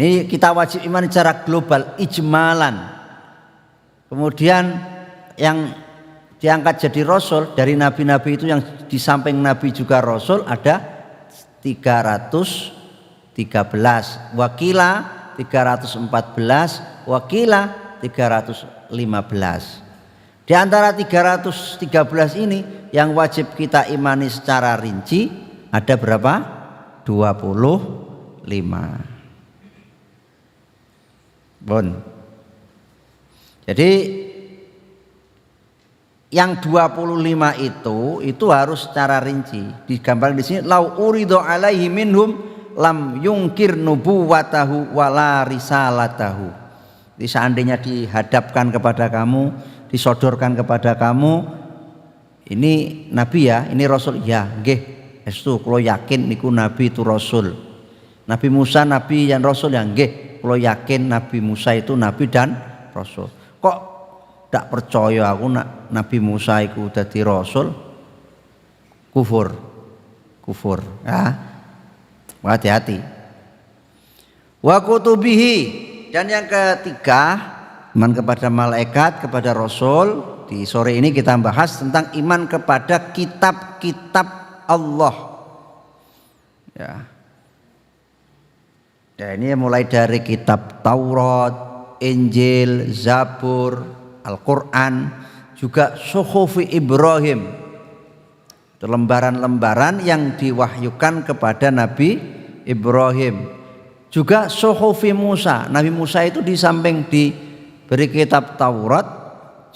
Ini kita wajib iman secara global, ijmalan. Kemudian yang diangkat jadi rasul dari nabi-nabi itu, yang di samping nabi juga rasul, ada 313, wakila 314, wakila 315. Di antara 313 ini yang wajib kita imani secara rinci ada berapa? 25. Bon. Jadi yang 25 itu harus secara rinci. Digambarkan di sini, lau uridu alaihi minhum lam yungkir nubuwatahu wala risalatahu. Jadi seandainya dihadapkan kepada kamu, disodorkan kepada kamu, ini nabi ya, ini rasul ya, nggih. Estu kula yakin niku nabi itu rasul. Nabi Musa nabi dan rasul ya, nggih. Kula yakin Nabi Musa itu nabi dan rasul. Kok tidak percaya aku nak Nabi Musa itu dadi rasul? Kufur ya. Hati-hati. Wa kutubihi, dan yang ketiga, iman kepada malaikat, kepada rasul. Di sore ini kita bahas tentang iman kepada kitab-kitab Allah ya. Ya, ini mulai dari kitab Taurat, Injil, Zabur, Al-Quran, juga Suhufi Ibrahim, itu lembaran-lembaran yang diwahyukan kepada Nabi Ibrahim. Juga Suhufi Musa, Nabi Musa itu di samping diberi kitab Taurat,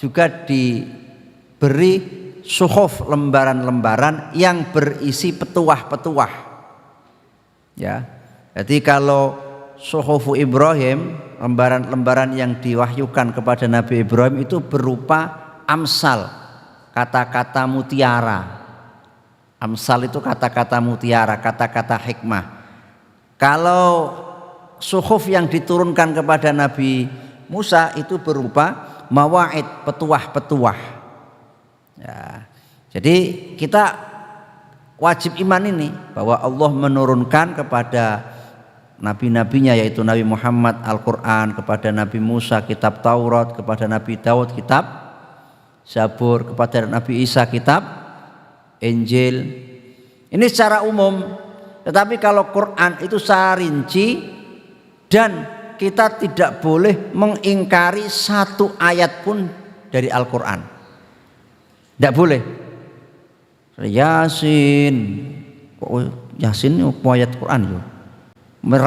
juga diberi suhuf, lembaran-lembaran yang berisi petuah-petuah ya. Jadi kalau Suhufu Ibrahim, lembaran-lembaran yang diwahyukan kepada Nabi Ibrahim itu berupa amsal, kata-kata mutiara. Amsal itu kata-kata mutiara, kata-kata hikmah. Kalau suhuf yang diturunkan kepada Nabi Musa itu berupa mawaid, petuah-petuah ya. Jadi kita wajib iman ini bahwa Allah menurunkan kepada nabi-nabinya, yaitu Nabi Muhammad Al-Quran, kepada Nabi Musa kitab Taurat, kepada Nabi Daud kitab Zabur, kepada Nabi Isa kitab Injil. Ini secara umum. Tetapi kalau Quran itu secara rinci, dan kita tidak boleh mengingkari satu ayat pun dari Al-Quran. Tidak boleh. Yasin, Yasin itu ayat Quran ya.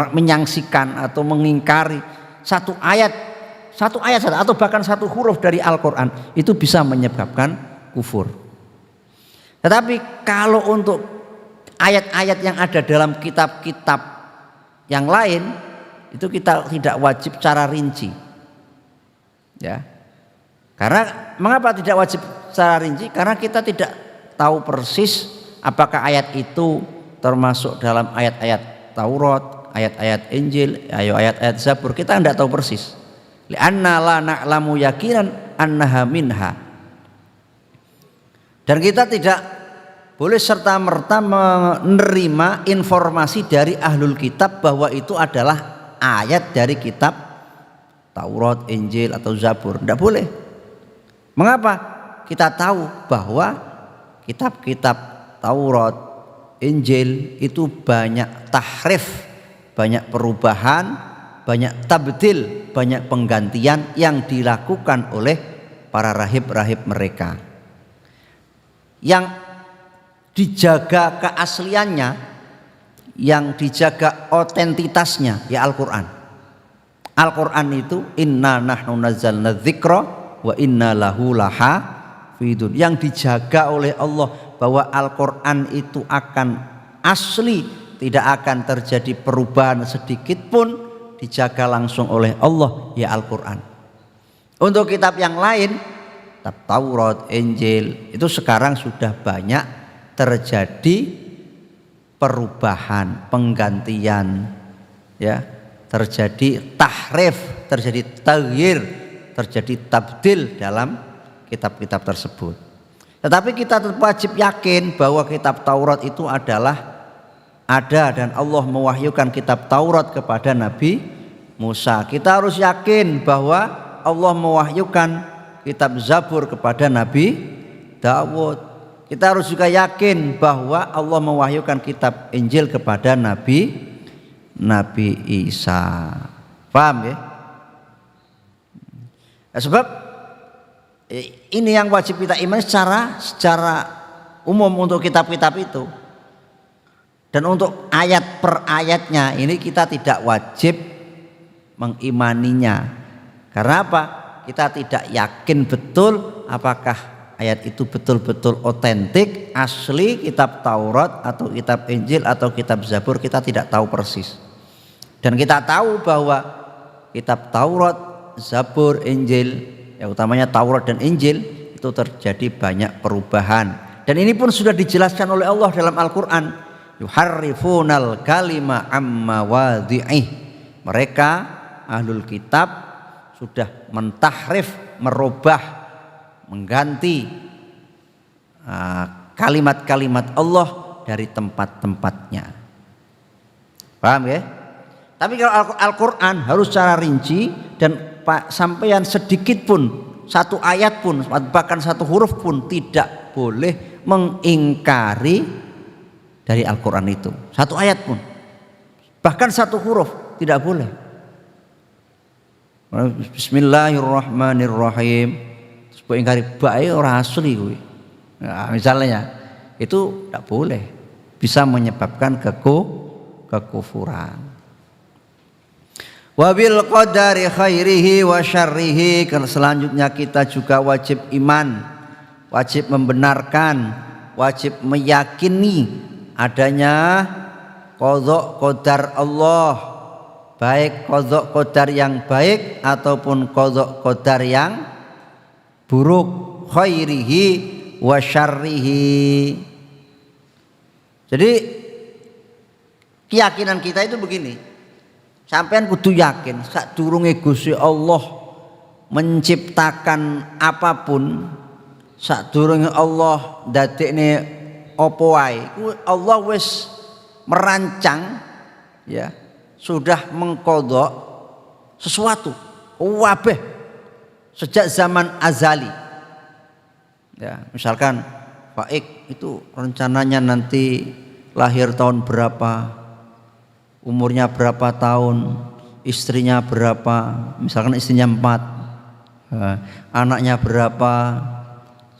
Menyangsikan atau mengingkari satu ayat atau bahkan satu huruf dari Al-Quran itu bisa menyebabkan kufur. Tetapi kalau untuk ayat-ayat yang ada dalam kitab-kitab yang lain itu kita tidak wajib secara rinci ya. Karena mengapa tidak wajib secara rinci? Karena kita tidak tahu persis apakah ayat itu termasuk dalam ayat-ayat Taurat, ayat-ayat Injil, ayat-ayat Zabur. Kita tidak tahu persis. Li'anna la na'lamu yakinan annaha minha. Dan kita tidak boleh serta-merta menerima informasi dari ahlul kitab bahwa itu adalah ayat dari kitab Taurat, Injil atau Zabur. Tidak boleh. Mengapa? Kita tahu bahwa kitab-kitab Taurat, Injil itu banyak tahrif, banyak perubahan, banyak tabdil, banyak penggantian yang dilakukan oleh para rahib-rahib mereka. Yang dijaga keasliannya, yang dijaga otentitasnya ya Al-Quran. Al-Quran itu inna nahnu nazzalna dzikra wa inna lahu lahafidun. Yang dijaga oleh Allah bahwa Al-Quran itu akan asli, tidak akan terjadi perubahan sedikit pun, dijaga langsung oleh Allah ya Al-Quran. Untuk kitab yang lain, kitab Taurat, Injil, itu sekarang sudah banyak terjadi perubahan, penggantian ya, terjadi tahrif, terjadi taghyir, terjadi tabdil dalam kitab-kitab tersebut. Tetapi kita tetap wajib yakin bahwa kitab Taurat itu adalah ada, dan Allah mewahyukan kitab Taurat kepada Nabi Musa. Kita harus yakin bahwa Allah mewahyukan kitab Zabur kepada Nabi Dawud. Kita harus juga yakin bahwa Allah mewahyukan kitab Injil kepada Nabi Isa. Paham ya? Nah, sebab ini yang wajib kita imani secara umum untuk kitab-kitab itu. Dan untuk ayat per ayatnya ini kita tidak wajib mengimaninya. Karena apa? Kita tidak yakin betul apakah ayat itu betul-betul otentik, asli kitab Taurat atau kitab Injil atau kitab Zabur, kita tidak tahu persis. Dan kita tahu bahwa kitab Taurat, Zabur, Injil, ya utamanya Taurat dan Injil itu terjadi banyak perubahan. Dan ini pun sudah dijelaskan oleh Allah dalam Al-Quran. Yuharrifunal kalima amma wadhi'ih. Mereka ahlul kitab sudah mentahrif, merubah, mengganti kalimat-kalimat Allah dari tempat-tempatnya. Paham ya? Tapi kalau Al-Quran harus secara rinci dan sampeyan sedikit pun, satu ayat pun, bahkan satu huruf pun tidak boleh mengingkari dari Al-Quran itu. Satu ayat pun, bahkan satu huruf tidak boleh. Bismillahirrahmanirrahim. Buat ingkari baik orang asli gue. Nah, misalnya itu tidak boleh, bisa menyebabkan kekufuran. Wabil qadari khairihi wa syarrihi. Selanjutnya kita juga wajib iman, wajib membenarkan, wajib meyakini adanya qadha qadar Allah, baik qadha qadar yang baik ataupun qadha qadar yang buruk, khairihi wa syarrihi. Jadi keyakinan kita itu begini, sampean kudu yakin sadurunge Gusti Allah menciptakan apapun, sadurunge Allah ndadekne apa wae, Allah wis merancang ya, sudah mengqadha sesuatu kabeh sejak zaman azali. Ya, misalkan Faik itu rencananya nanti lahir tahun berapa, umurnya berapa tahun, istrinya berapa, misalkan istrinya 4, anaknya berapa,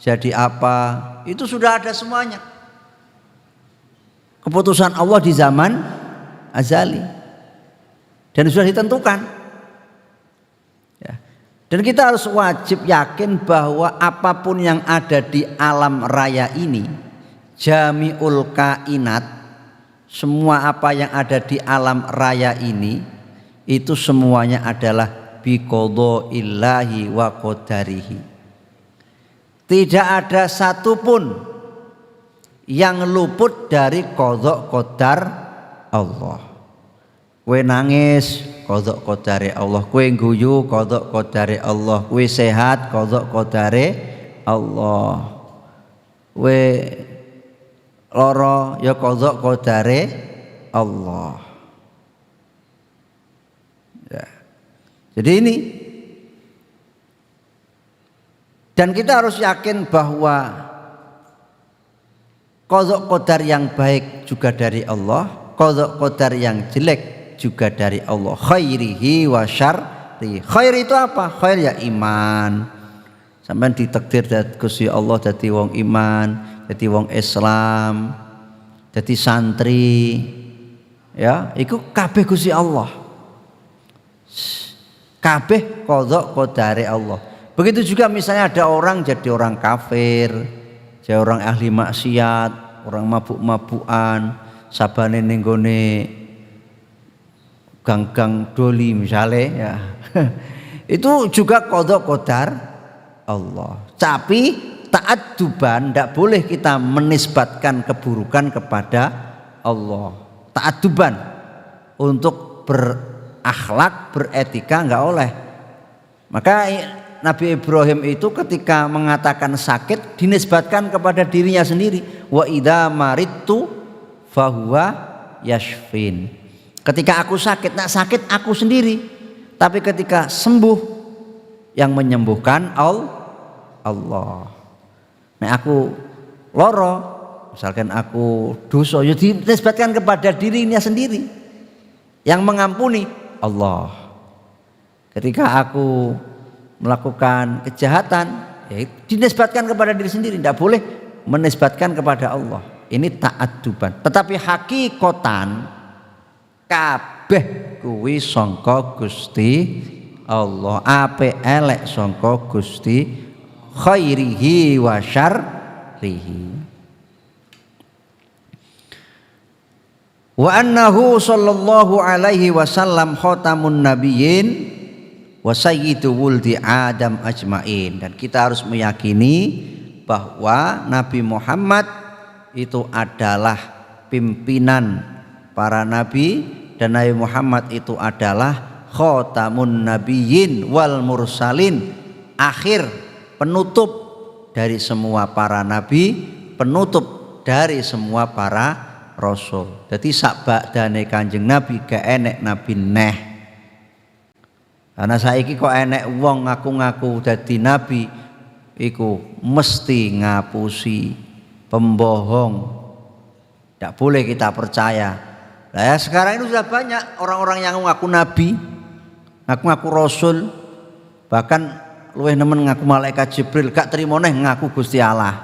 jadi apa, itu sudah ada semuanya. Keputusan Allah di zaman azali dan sudah ditentukan. Dan kita harus wajib yakin bahwa apapun yang ada di alam raya ini, jami'ul kainat, semua apa yang ada di alam raya ini, itu semuanya adalah biqadaillahi wa qadarihi. Tidak ada satupun yang luput dari qadha qadar Allah. Kowe nangis, qadha qadare Allah. Kowe guyu, qadha qadare Allah. Kowe sehat, qadha qadare Allah. Kowe lara, ya qadha qadare Allah. Ya. Jadi ini, dan kita harus yakin bahwa qadha qadar yang baik juga dari Allah, qadha qadar yang jelek juga dari Allah. Khairihi wa syarri. Khair itu apa? Khair ya iman. Sampai ditakdir dari Gusti Allah jadi wong iman, jadi wong Islam, jadi santri. Ya, iku kabeh Gusti Allah. Kabeh qadha qadare Allah. Begitu juga misalnya ada orang jadi orang kafir, jadi orang ahli maksiat, orang mabuk-mabukan, sabane ning gone gang-gang doli misalnya ya. Itu juga qadha qadar Allah. Tapi ta'adduban, tidak boleh kita menisbatkan keburukan kepada Allah. Ta'adduban, untuk berakhlak, beretika enggak oleh. Maka Nabi Ibrahim itu ketika mengatakan sakit dinisbatkan kepada dirinya sendiri. Wa idza maridtu fahuwa yashfin. Ketika aku sakit, nak sakit aku sendiri. Tapi ketika sembuh, yang menyembuhkan Allah. Nek aku loro, misalkan aku dosa, ya dinisbatkan kepada dirinya sendiri. Yang mengampuni Allah. Ketika aku melakukan kejahatan, ya dinisbatkan kepada diri sendiri, tidak boleh menisbatkan kepada Allah. Ini ta'adduban. Tetapi hakikatan kabeh kuwi sangka Gusti Allah, ape elek sangka Gusti khairihi wa syarrihi. Wa annahu sallallahu alaihi wasallam khatamun nabiyyin wa sayyidu wuldi Adam ajmain. Dan kita harus meyakini bahwa Nabi Muhammad itu adalah pimpinan para nabi, dan Nabi Muhammad itu adalah khatamun nabiyyin wal mursalin, akhir penutup dari semua para nabi, penutup dari semua para rasul. Jadi sakbadane Kanjeng Nabi gak enek nabi neh. Karena saiki kok enek wong ngaku-ngaku dadi nabi iku mesti ngapusi, pembohong. Tidak boleh kita percaya. Nah, ya sekarang ini sudah banyak orang-orang yang ngaku nabi, ngaku rasul, bahkan luwih nemen ngaku malaikat Jibril, gak terima neh ngaku Gusti Allah.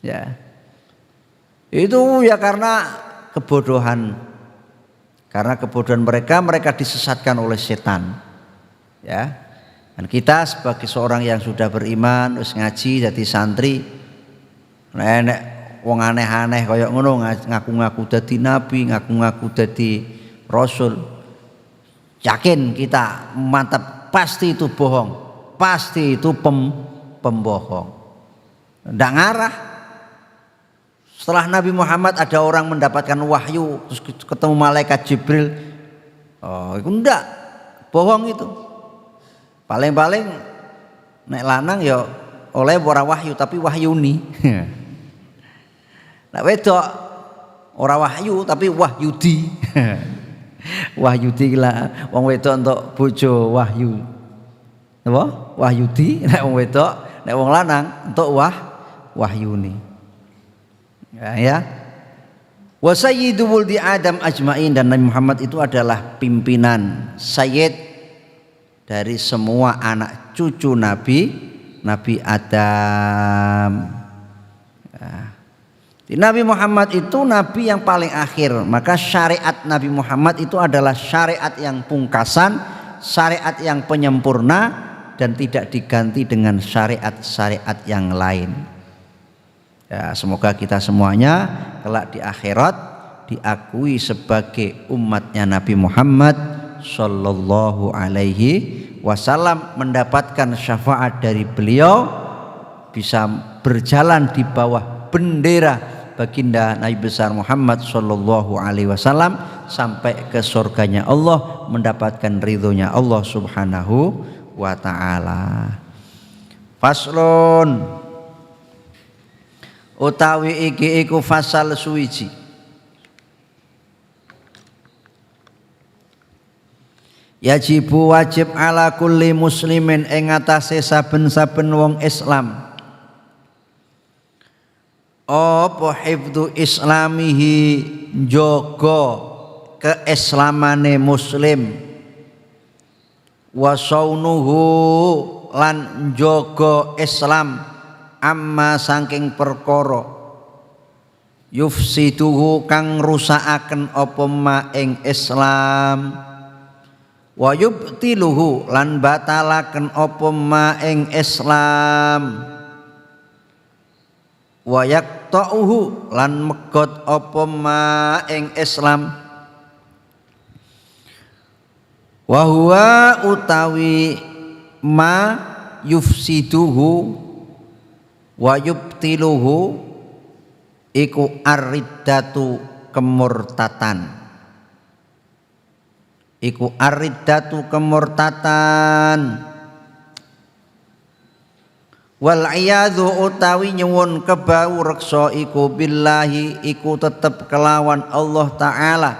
Ya. Itu ya karena kebodohan. Karena kebodohan mereka disesatkan oleh setan. Ya. Dan kita sebagai seorang yang sudah beriman, wis ngaji jadi santri, nek wong aneh-aneh kaya ngono ngaku-ngaku dadi nabi, ngaku-ngaku dadi rasul, yakin kita mantap pasti itu bohong, pasti itu pembohong. Ndak ngarah. Setelah Nabi Muhammad ada orang mendapatkan wahyu terus ketemu malaikat Jibril, oh itu ndak, bohong itu. Paling-paling nek lanang ya oleh ora wahyu tapi wahyuni. Nek wedok ora wahyu tapi wahyudi. Wahyudi lah wong wedok entuk bojo wahyu. Napa? Wahyudi nek wong wedok, nek wong lanang entuk wahyuni. Ya. Wa sayyidu wuldi Adam ajmain, dan Nabi Muhammad itu adalah pimpinan sayyid dari semua anak cucu Nabi Adam. Nabi Muhammad itu nabi yang paling akhir, maka syariat Nabi Muhammad itu adalah syariat yang pungkasan, syariat yang penyempurna, dan tidak diganti dengan syariat-syariat yang lain. Ya, semoga kita semuanya kelak di akhirat diakui sebagai umatnya Nabi Muhammad Sallallahu Alaihi Wasallam, mendapatkan syafaat dari beliau, bisa berjalan di bawah bendera baginda Nabi besar Muhammad Sallallahu Alaihi Wasallam sampai ke surganya Allah, mendapatkan ridhonya Allah Subhanahu wa Ta'ala. Faslun, utawi iki iku fasal suwiji. Yajibu wajib ala kulli muslimin ing atase saben-saben wong Islam apa hifdzu islamihi, njaga keislamane muslim, wa saunuhu lan njaga Islam amma saking perkara yufsiduhu kang rusakaken apa ma ing Islam, wa yubtiluhu lan batalaken apa ma ing Islam, wa yaqta'uhu lan megot apa ma ing Islam, wa huwa utawi ma yufsiduhu wa yubtiluhu iku ar-riddatu kemurtatan, iku ar-riddatu kemurtatan, wal iyadhu utawi nyuwun kebau reksa iku billahi iku tetep kelawan Allah Ta'ala,